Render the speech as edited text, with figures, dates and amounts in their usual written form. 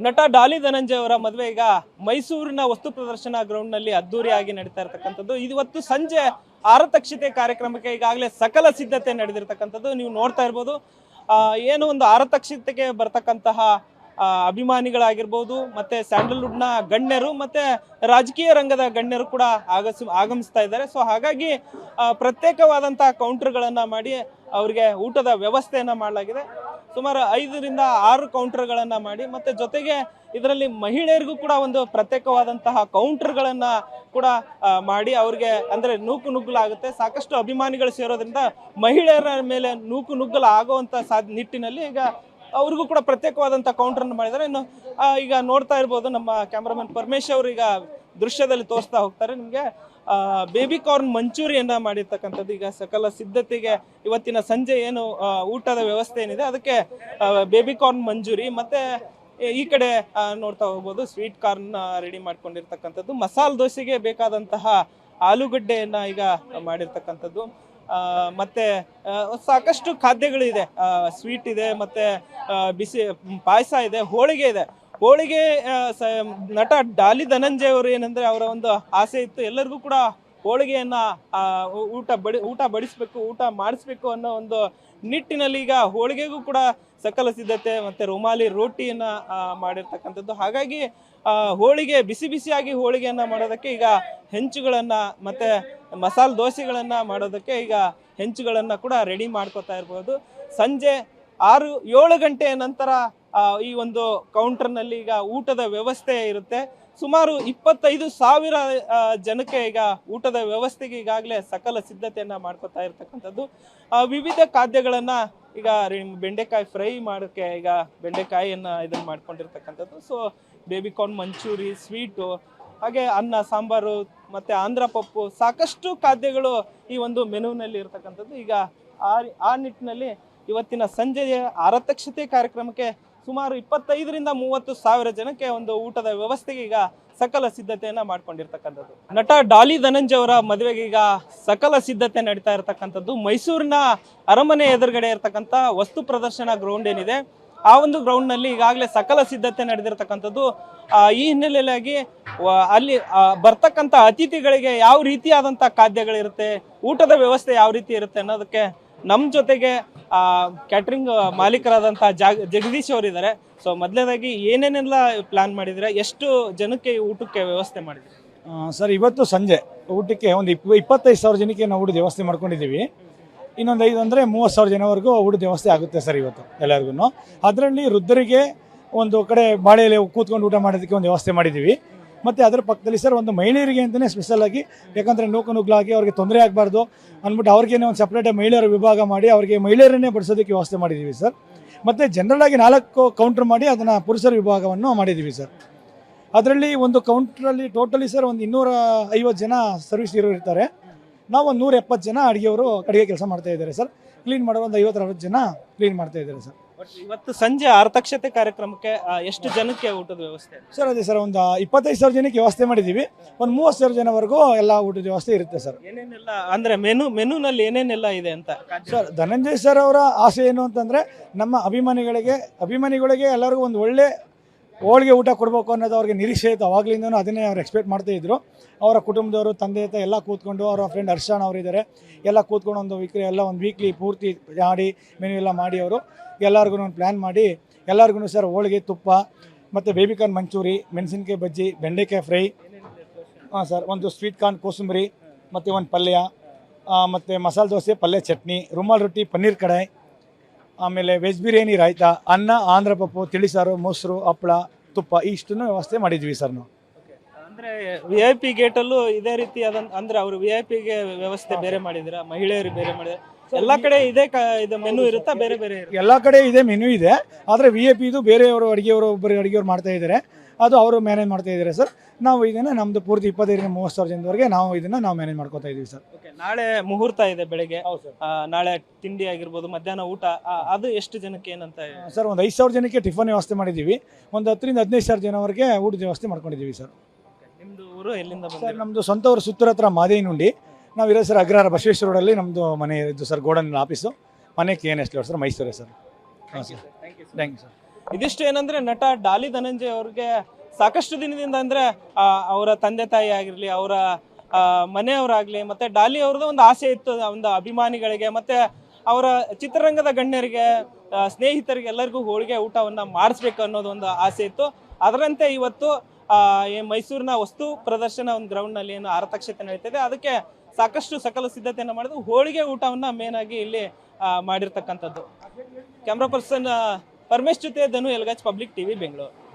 ನಟ ಡಾಲಿ ಧನಂಜಯ ಅವರ ಮದುವೆ ಈಗ ಮೈಸೂರಿನ ವಸ್ತು ಪ್ರದರ್ಶನ ಗ್ರೌಂಡ್ ನಲ್ಲಿ ಅದ್ದೂರಿಯಾಗಿ ನಡೀತಾ ಇರತಕ್ಕಂಥದ್ದು. ಇವತ್ತು ಸಂಜೆ ಆರತಕ್ಷತೆ ಕಾರ್ಯಕ್ರಮಕ್ಕೆ ಈಗಾಗಲೇ ಸಕಲ ಸಿದ್ಧತೆ ನಡೆದಿರ್ತಕ್ಕಂಥದ್ದು. ನೀವು ನೋಡ್ತಾ ಇರ್ಬೋದು, ಏನು ಒಂದು ಆರತಕ್ಷತೆಗೆ ಬರ್ತಕ್ಕಂತಹ ಅಭಿಮಾನಿಗಳಾಗಿರ್ಬೋದು, ಮತ್ತೆ ಸ್ಯಾಂಡಲ್ವುಡ್ ನ ಗಣ್ಯರು ಮತ್ತೆ ರಾಜಕೀಯ ರಂಗದ ಗಣ್ಯರು ಕೂಡ ಆಗಮಿಸ್ತಾ ಇದ್ದಾರೆ. ಸೊ ಹಾಗಾಗಿ ಪ್ರತ್ಯೇಕವಾದಂತಹ ಕೌಂಟರ್ಗಳನ್ನ ಮಾಡಿ ಅವರಿಗೆ ಊಟದ ವ್ಯವಸ್ಥೆಯನ್ನ ಮಾಡಲಾಗಿದೆ. ಸುಮಾರು 5 ರಿಂದ 6 ಕೌಂಟರ್ಗಳನ್ನ ಮಾಡಿ ಮತ್ತೆ ಜೊತೆಗೆ ಇದರಲ್ಲಿ ಮಹಿಳೆಯರಿಗೂ ಕೂಡ ಒಂದು ಪ್ರತ್ಯೇಕವಾದಂತಹ ಕೌಂಟರ್ಗಳನ್ನ ಕೂಡ ಮಾಡಿ ಅವ್ರಿಗೆ ಅಂದ್ರೆ ನೂಕುನುಗ್ಗಲಾಗುತ್ತೆ. ಸಾಕಷ್ಟು ಅಭಿಮಾನಿಗಳು ಸೇರೋದ್ರಿಂದ ಮಹಿಳೆಯರ ಮೇಲೆ ನೂಕುನುಗ್ಗಲು ಆಗುವಂತ ನಿಟ್ಟಿನಲ್ಲಿ ಈಗ ಅವ್ರಿಗೂ ಕೂಡ ಪ್ರತ್ಯೇಕವಾದಂಥ ಕೌಂಟರ್ನ ಮಾಡಿದ್ದಾರೆ. ಇನ್ನು ಈಗ ನೋಡ್ತಾ ಇರ್ಬೋದು, ನಮ್ಮ ಕ್ಯಾಮ್ರಾಮನ್ ಪರಮೇಶ್ ಅವರು ಈಗ ದೃಶ್ಯದಲ್ಲಿ ತೋರಿಸ್ತಾ ಹೋಗ್ತಾರೆ ನಿಮಗೆ. ಬೇಬಿ ಕಾರ್ನ್ ಮಂಚೂರಿಯನ್ನ ಮಾಡಿರ್ತಕ್ಕಂಥದ್ದು. ಈಗ ಸಕಲ ಸಿದ್ಧತೆಗೆ ಇವತ್ತಿನ ಸಂಜೆ ಏನು ಊಟದ ವ್ಯವಸ್ಥೆ ಏನಿದೆ ಅದಕ್ಕೆ ಬೇಬಿ ಕಾರ್ನ್ ಮಂಚೂರಿ, ಮತ್ತೆ ಈ ಕಡೆ ನೋಡ್ತಾ ಹೋಗ್ಬೋದು ಸ್ವೀಟ್ ಕಾರ್ನ್ ರೆಡಿ ಮಾಡ್ಕೊಂಡಿರ್ತಕ್ಕಂಥದ್ದು. ಮಸಾಲೆ ದೋಸೆಗೆ ಬೇಕಾದಂತಹ ಆಲೂಗಡ್ಡೆಯನ್ನ ಈಗ ಮಾಡಿರ್ತಕ್ಕಂಥದ್ದು. ಮತ್ತೆ ಸಾಕಷ್ಟು ಖಾದ್ಯಗಳಿದೆ, ಸ್ವೀಟ್ ಇದೆ, ಮತ್ತೆ ಬಿಸಿ ಪಾಯಸ ಇದೆ, ಹೋಳಿಗೆ ಇದೆ. ಹೋಳಿಗೆ ನಟ ಡಾಲಿ ಧನಂಜಯ ಅವರು ಏನಂದ್ರೆ ಅವರ ಒಂದು ಆಸೆ ಇತ್ತು, ಎಲ್ಲರಿಗೂ ಕೂಡ ಹೋಳಿಗೆಯನ್ನ ಊಟ ಬಡಿಸ್ಬೇಕು, ಊಟ ಮಾಡಿಸ್ಬೇಕು ಅನ್ನೋ ಒಂದು ನಿಟ್ಟಿನಲ್ಲಿ ಈಗ ಹೋಳಿಗೆಗೂ ಕೂಡ ಸಕಲ ಸಿದ್ಧತೆ ಮತ್ತೆ ರುಮಾಲಿ ರೋಟಿಯನ್ನ ಮಾಡಿರ್ತಕ್ಕಂಥದ್ದು. ಹಾಗಾಗಿ ಹೋಳಿಗೆ ಬಿಸಿ ಬಿಸಿಯಾಗಿ ಹೋಳಿಗೆಯನ್ನ ಮಾಡೋದಕ್ಕೆ ಈಗ ಹೆಂಚುಗಳನ್ನ ಮತ್ತೆ ಮಸಾಲೆ ದೋಸೆಗಳನ್ನ ಮಾಡೋದಕ್ಕೆ ಈಗ ಹೆಂಚುಗಳನ್ನ ಕೂಡ ರೆಡಿ ಮಾಡ್ಕೋತಾ ಇರ್ಬೋದು. ಸಂಜೆ 6-7 ಗಂಟೆಯ ನಂತರ ಈ ಒಂದು ಕೌಂಟರ್ನಲ್ಲಿ ಈಗ ಊಟದ ವ್ಯವಸ್ಥೆ ಇರುತ್ತೆ. ಸುಮಾರು 25,000 ಜನಕ್ಕೆ ಈಗ ಊಟದ ವ್ಯವಸ್ಥೆಗೆ ಈಗಾಗಲೇ ಸಕಲ ಸಿದ್ಧತೆಯನ್ನ ಮಾಡ್ಕೋತಾ ಇರ್ತಕ್ಕಂಥದ್ದು. ವಿವಿಧ ಖಾದ್ಯಗಳನ್ನ ಈಗ ಬೆಂಡೆಕಾಯಿ ಫ್ರೈ ಮಾಡೋಕ್ಕೆ ಈಗ ಬೆಂಡೆಕಾಯಿಯನ್ನ ಇದನ್ನ ಮಾಡ್ಕೊಂಡಿರ್ತಕ್ಕಂಥದ್ದು. So baby corn manchuri, sweet, ಹಾಗೆ ಅನ್ನ ಸಾಂಬಾರು ಮತ್ತೆ ಆಂಧ್ರ ಪಪ್ಪು, ಸಾಕಷ್ಟು ಖಾದ್ಯಗಳು ಈ ಒಂದು ಮೆನುವಿನಲ್ಲಿ ಇರ್ತಕ್ಕಂಥದ್ದು. ಈಗ ಆ ನಿಟ್ಟಿನಲ್ಲಿ ಇವತ್ತಿನ ಸಂಜೆಯ ಆರತಕ್ಷತೆ ಕಾರ್ಯಕ್ರಮಕ್ಕೆ ಸುಮಾರು 25 ರಿಂದ 30 ಸಾವಿರ ಜನಕ್ಕೆ ಒಂದು ಊಟದ ವ್ಯವಸ್ಥೆಗೆ ಈಗ ಸಕಲ ಸಿದ್ಧತೆಯನ್ನ ಮಾಡ್ಕೊಂಡಿರ್ತಕ್ಕಂಥದ್ದು. ನಟ ಡಾಲಿ ಧನಂಜಯ ಅವರ ಮದುವೆಗೆ ಈಗ ಸಕಲ ಸಿದ್ಧತೆ ನಡೀತಾ ಇರತಕ್ಕಂಥದ್ದು. ಮೈಸೂರಿನ ಅರಮನೆ ಎದುರುಗಡೆ ಇರತಕ್ಕಂಥ ವಸ್ತು ಪ್ರದರ್ಶನ ಗ್ರೌಂಡ್ ಏನಿದೆ ಆ ಒಂದು ಗ್ರೌಂಡ್ ನಲ್ಲಿ ಈಗಾಗಲೇ ಸಕಲ ಸಿದ್ಧತೆ ನಡೆದಿರ್ತಕ್ಕಂಥದ್ದು. ಈ ಹಿನ್ನೆಲೆಯಾಗಿ ಅಲ್ಲಿ ಬರ್ತಕ್ಕಂಥ ಅತಿಥಿಗಳಿಗೆ ಯಾವ ರೀತಿಯಾದಂತಹ ಖಾದ್ಯಗಳಿರುತ್ತೆ, ಊಟದ ವ್ಯವಸ್ಥೆ ಯಾವ ರೀತಿ ಇರುತ್ತೆ ಅನ್ನೋದಕ್ಕೆ ನಮ್ಮ ಜೊತೆಗೆ ಕ್ಯಾಟ್ರಿಂಗ್ ಮಾಲೀಕರಾದಂತಹ ಜಗದೀಶ್ ಅವರಿದ್ದಾರೆ. ಸೊ ಮೊದಲನೇದಾಗಿ ಏನೇನೆಲ್ಲ ಪ್ಲಾನ್ ಮಾಡಿದ್ರೆ, ಎಷ್ಟು ಜನಕ್ಕೆ ಊಟಕ್ಕೆ ವ್ಯವಸ್ಥೆ ಮಾಡಿದ್ರಿ? ಸರ್, ಇವತ್ತು ಸಂಜೆ ಊಟಕ್ಕೆ ಒಂದು 25,000 ಜನಕ್ಕೆ ನಾವು ಊಟದ ವ್ಯವಸ್ಥೆ ಮಾಡ್ಕೊಂಡಿದ್ದೀವಿ. ಇನ್ನೊಂದು 5 ಅಂದರೆ 30,000 ಜನವರೆಗೂ ಊಟದ ವ್ಯವಸ್ಥೆ ಆಗುತ್ತೆ ಸರ್ ಇವತ್ತು ಎಲ್ಲರಿಗೂ. ಅದರಲ್ಲಿ ವೃದ್ಧರಿಗೆ ಒಂದು ಕಡೆ ಬಾಳೆಯಲ್ಲಿ ಕೂತ್ಕೊಂಡು ಊಟ ಮಾಡೋದಕ್ಕೆ ಒಂದು ವ್ಯವಸ್ಥೆ ಮಾಡಿದ್ದೀವಿ. ಮತ್ತು ಅದರ ಪಕ್ಕದಲ್ಲಿ ಸರ್ ಒಂದು ಮಹಿಳೆಯರಿಗೆ ಅಂತಲೇ ಸ್ಪೆಷಲಾಗಿ, ಯಾಕಂದರೆ ನೂಕುನುಗ್ಲಾಗಿ ಅವ್ರಿಗೆ ತೊಂದರೆ ಆಗಬಾರ್ದು ಅಂದ್ಬಿಟ್ಟು ಅವ್ರಿಗೇನೆ ಒಂದು ಸಪ್ರೇಟ್ ಮಹಿಳೆಯರ ವಿಭಾಗ ಮಾಡಿ ಅವ್ರಿಗೆ ಮಹಿಳೆಯರನ್ನೇ ಬಡಿಸೋದಕ್ಕೆ ವ್ಯವಸ್ಥೆ ಮಾಡಿದ್ದೀವಿ ಸರ್. ಮತ್ತು ಜನರಲಾಗಿ 4 ಕೌಂಟ್ರ್ ಮಾಡಿ ಅದನ್ನು ಪುರುಷರ ವಿಭಾಗವನ್ನು ಮಾಡಿದ್ದೀವಿ ಸರ್. ಅದರಲ್ಲಿ ಒಂದು ಕೌಂಟ್ರಲ್ಲಿ ಟೋಟಲಿ ಸರ್ ಒಂದು 250 ಜನ ಸರ್ವಿಸ್ ಇರ್ತಾರೆ. ನಾವು ಒಂದು 170 ಜನ ಅಡುಗೆ ಕೆಲಸ ಮಾಡ್ತಾ ಇದ್ದಾರೆ ಸರ್. ಕ್ಲೀನ್ ಮಾಡೋ ಒಂದು 50-60 ಜನ ಕ್ಲೀನ್ ಮಾಡ್ತಾ ಇದ್ದಾರೆ ಸರ್. ಇವತ್ತು ಸಂಜೆ ಆರತಕ್ಷತೆ ಕಾರ್ಯಕ್ರಮಕ್ಕೆ ಎಷ್ಟು ಜನಕ್ಕೆ ಊಟದ ವ್ಯವಸ್ಥೆ ಸರ್? ಅದೇ ಸರ್, ಒಂದು 25,000 ಜನಕ್ಕೆ ವ್ಯವಸ್ಥೆ ಮಾಡಿದ್ದೀವಿ. ಒಂದು 30,000 ಜನವರೆಗೂ ಎಲ್ಲ ಊಟದ ವ್ಯವಸ್ಥೆ ಇರುತ್ತೆ ಸರ್. ಏನೇನೆಲ್ಲ ಅಂದ್ರೆ ಮೆನುನಲ್ಲಿ ಏನೇನೆಲ್ಲ ಇದೆ ಅಂತ ಸರ್? ಧನಂಜಯ್ ಸರ್ ಅವರ ಆಸೆ ಏನು ಅಂತಂದರೆ ನಮ್ಮ ಅಭಿಮಾನಿಗಳಿಗೆ ಎಲ್ಲರಿಗೂ ಒಂದು ಒಳ್ಳೆ ಹೋಳಿಗೆ ಊಟ ಕೊಡಬೇಕು ಅನ್ನೋದು ಅವ್ರಿಗೆ ನಿರೀಕ್ಷೆ ಇತ್ತು. ಅವಾಗಲಿಂದನೂ ಅದನ್ನೇ ಅವ್ರು ಎಕ್ಸ್ಪೆಕ್ಟ್ ಮಾಡ್ತಾ ಇದ್ರು. ಅವರ ಕುಟುಂಬದವರು, ತಂದೆ ತಾಯಿ ಎಲ್ಲ ಕೂತ್ಕೊಂಡು, ಅವರ ಫ್ರೆಂಡ್ ಹರ್ಷಾಣ ಅವರಿದ್ದಾರೆ, ಎಲ್ಲ ಕೂತ್ಕೊಂಡು ಒಂದು ವೀಕ್ಲಿ ಪೂರ್ತಿ ಮಾಡಿ ಮೆನು ಎಲ್ಲ ಮಾಡಿ ಅವರು ಎಲ್ಲರಿಗೂ ಒಂದು ಪ್ಲ್ಯಾನ್ ಮಾಡಿ ಎಲ್ಲರಿಗೂ ಸರ್ ಹೋಳಿಗೆ, ತುಪ್ಪ ಮತ್ತು ಬೇಬಿ ಕಾರ್ನ್ ಮಂಚೂರಿ, ಮೆಣಸಿನ್ಕಾಯಿ ಬಜ್ಜಿ, ಬೆಂಡೆಕಾಯಿ ಫ್ರೈ, ಸರ್ ಒಂದು ಸ್ವೀಟ್ ಕಾರ್ನ್ ಕೋಸಂಬರಿ, ಮತ್ತು ಒಂದು ಪಲ್ಯ, ಮತ್ತು ಮಸಾಲೆ ದೋಸೆ, ಪಲ್ಯ, ಚಟ್ನಿ, ರುಮಾಲ್ ರೊಟ್ಟಿ, ಪನ್ನೀರ್ ಕಡಾಯಿ, ಆಮೇಲೆ ವೆಜ್ ಬಿರಿಯಾನಿ, ರಾಯ್ತ, ಅನ್ನ, ಆಂಧ್ರ ಪಪ್ಪು, ತಿಳಿಸಾರು, ಮೊಸರು, ಹಪ್ಪಳ, ತುಪ್ಪ, ಇಷ್ಟನ್ನು ವ್ಯವಸ್ಥೆ ಮಾಡಿದ್ವಿ ಸರ್ ನಾವು. ಅಂದ್ರೆ VIP ಗೇಟಲ್ಲೂ ಇದೇ ರೀತಿಯಾದ, ಅಂದ್ರೆ ಅವರು VIP ಗೆ ವ್ಯವಸ್ಥೆ ಬೇರೆ ಮಾಡಿದಿರಾ, ಮಹಿಳೆಯರಿಗೆ ಬೇರೆ ಮಾಡಿದ್ರೆ ಎಲ್ಲ ಕಡೆ ಇದು ಮೆನು ಇರುತ್ತಾ? ಬೇರೆ ಬೇರೆ ಎಲ್ಲ ಕಡೆ ಇದೆ ಮೆನು ಇದೆ. ಆದರೆ VIP ಇದು ಬೇರೆಯವರು ಒಬ್ಬರು ಅಡುಗೆಯವರು ಮಾಡ್ತಾ ಇದ್ದಾರೆ, ಅದು ಅವರು ಮ್ಯಾನೇಜ್ ಮಾಡ್ತಾ ಇದ್ದಾರೆ ಸರ್. ನಾವು ಇದನ್ನು ನಮ್ಮದು ಪೂರ್ತಿ 25 ರಿಂದ 30,000 ಜನದವರೆಗೆ ನಾವು ಮ್ಯಾನೇಜ್ ಮಾಡ್ಕೋತಾ ಇದ್ದೀವಿ ಸರ್. ನಾಳೆ ಮುಹೂರ್ತ ಇದೆ ಬೆಳಗ್ಗೆ. ನಾಳೆ ತಿಂಡಿ ಆಗಿರ್ಬೋದು, ಮಧ್ಯಾಹ್ನ ಊಟ, ಅದು ಎಷ್ಟು ಜನಕ್ಕೆ ಏನಂತ ಸರ್? ಒಂದು 5,000 ಜನಕ್ಕೆ ಟಿಫನ್ ವ್ಯವಸ್ಥೆ ಮಾಡಿದ್ದೀವಿ. ಒಂದು 10 ರಿಂದ 15,000 ಜನವರೆಗೆ ಊಟದ ವ್ಯವಸ್ಥೆ ಮಾಡ್ಕೊಂಡಿದ್ದೀವಿ ಸರ್. ನಿಮ್ಮದು ಊರು ಎಲ್ಲಿಂದ ಸರ್? ನಮ್ಮದು ಸ್ವಂತ ಊರು ಸುತ್ತೂರು ಹತ್ರ ಮಾದೇನುಂಡಿ. ನಾವು ಇರೋದು ಸರ್ ಅಗ್ರಹಾರ ಬಸವೇಶ್ವರ ರೋಡಲ್ಲಿ ನಮ್ಮದು ಮನೆ ಇದ್ದು ಸರ್. ಗೋಡನ್ ಆಫೀಸು, ಮನೆ KNS ರೋಡ್ ಸರ್, ಮೈಸೂರೇ ಸರ್. ಹಾಂ ಸರ್, ಥ್ಯಾಂಕ್ ಯು ಸರ್. ಇದಿಷ್ಟು ಏನಂದ್ರೆ ನಟ ಡಾಲಿ ಧನಂಜಯ್ ಅವ್ರಿಗೆ ಸಾಕಷ್ಟು ದಿನದಿಂದ ಅಂದ್ರೆ ಅವರ ತಂದೆ ತಾಯಿ ಆಗಿರ್ಲಿ, ಅವರ ಮನೆಯವರಾಗ್ಲಿ, ಮತ್ತೆ ಡಾಲಿ ಅವ್ರದ್ದು ಒಂದು ಆಸೆ ಇತ್ತು ಒಂದು ಅಭಿಮಾನಿಗಳಿಗೆ ಮತ್ತೆ ಅವರ ಚಿತ್ರರಂಗದ ಗಣ್ಯರಿಗೆ, ಸ್ನೇಹಿತರಿಗೆ ಎಲ್ಲರಿಗೂ ಹೋಳಿಗೆ ಊಟವನ್ನ ಮಾಡಿಸ್ಬೇಕು ಅನ್ನೋದು ಒಂದು ಆಸೆ ಇತ್ತು. ಅದರಂತೆ ಇವತ್ತು ಮೈಸೂರಿನ ವಸ್ತು ಪ್ರದರ್ಶನ ಒಂದು ಗ್ರೌಂಡ್ ನಲ್ಲಿ ಏನು ಆರತಕ್ಷತೆ ನಡೀತಿದೆ, ಅದಕ್ಕೆ ಸಾಕಷ್ಟು ಸಕಲ ಸಿದ್ಧತೆಯನ್ನು ಮಾಡಿದ್ರು. ಹೋಳಿಗೆ ಊಟವನ್ನ ಮೇನ್ ಆಗಿ ಇಲ್ಲಿ ಮಾಡಿರ್ತಕ್ಕಂಥದ್ದು. ಕ್ಯಾಮ್ರಾ ಪರ್ಸನ್ ಪರಮೇಶ್ ಜೊತೆ ಧನು ಎಲ್ಗಾಜ್, ಪಬ್ಲಿಕ್ ಟಿವಿ, ಬೆಂಗಳೂರು.